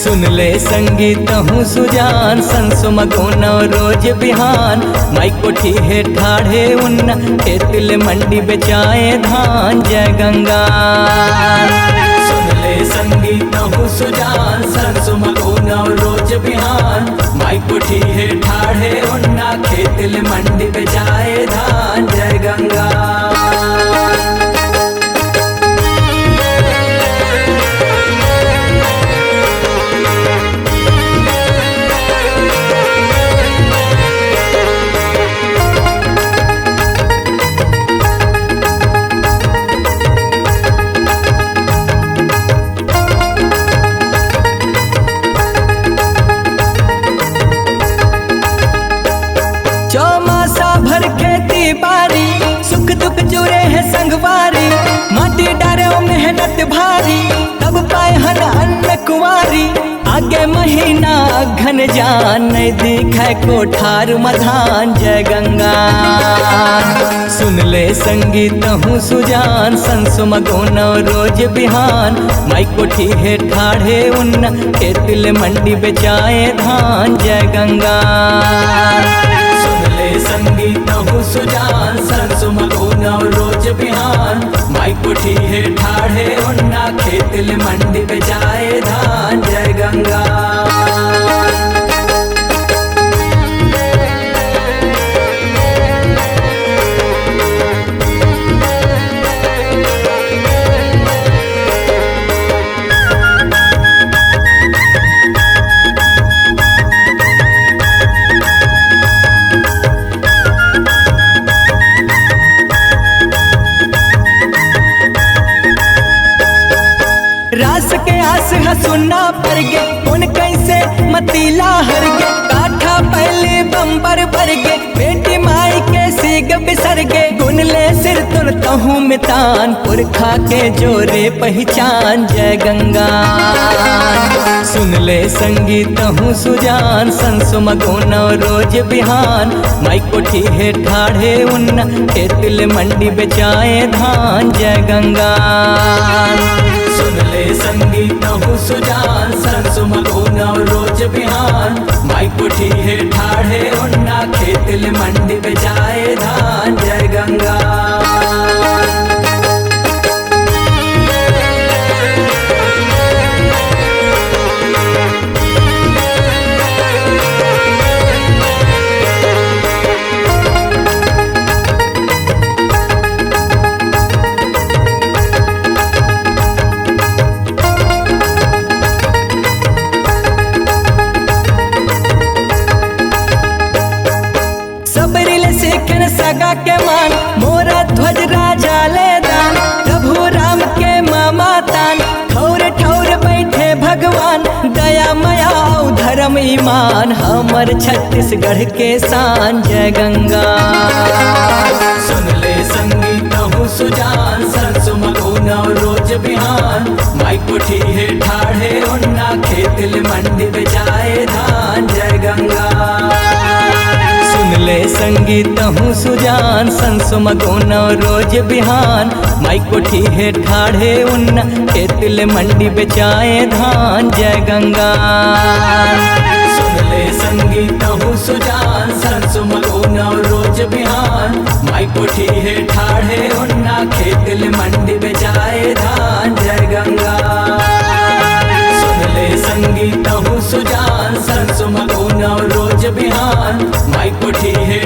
सुन ले संगीत हूँ सुजान संसुम गुनो रोज बिहान माई कोठी है ठाढ़े उन्ना खेतल मंडी बेचाए धान जय गंगा। सुन ले संगीत हूँ सुजान संसुम गुनो रोज बिहान माई कोठी है ठाढ़े उन्ना खेतल मंडी बेचाए धान जय गंगा। चौमासा भर खेती बारी सुख दुख जुड़े है संगवारी माटी डारे मेहनत भारी तब पाए हन अन्न कुंवारी आगे महीना घन जान नहीं दिखे कोठार मधान जय गंगा। सुन ले संगीत हूँ सुजान संसुम गुनो रोज बिहान माई कोठी है ठाढ़े उन्ना खेतल मंडी बेचाए धान जय गंगा। संगीत हूँ सुजान संसुम गुनो रोज बिहान माई कोठी है ठाढ़े उन्ना खेतल मंडी बेचाए धान जय गंगा। रास के आस है सुनना पर गे उन कैसे मतीला हर गे काठा पहले बम्बर भर गे बेटी माई के सीग बिसर गे गुन ले सिर तुर तहूँ मितान पुरखा के जोरे पहचान जय गंगा। सुन ले संगीत हूँ सुजान संसुम गुनो रोज बिहान माई कोठी है ठाढ़े उन्ना खेतल मंडी बेचाए धान जय गंगा। सुन ले संगीत हूँ सुजान संसुम गुनो रोज बिहान माई कोठी है ठाढ़े उन्ना खेतल मंडी बेचाए धान जय गंगा। सगा के मान मोरा ध्वज राजा ले दान प्रभु राम के मामा तान ठौर ठौर बैठे भगवान दया मया धर्म ईमान हमर छत्तीसगढ़ के शान जय गंगा। सुन ले संगीत हूँ सुजान संसुम गुनो रोज बिहान माई कोठी है ठाढ़े उन्ना खेतल मंडी बेचाए धान जय गंगा। सुन ले संगीत हूँ सुजान संसुम गुनो रोज बिहान माई कोठी है ठाढ़े उन्ना खेतल मंडी बेचाए धान जय गंगा। सुन ले संगीत हूँ सुजान संसुम गुनो रोज बिहान माई कोठी है ठाढ़े उन्ना खेतल मंडी बेचाए धान जय गंगा। सुन ले संगीत हूँ सुजान संसुम गुनो रोज बिहान माई कोठी है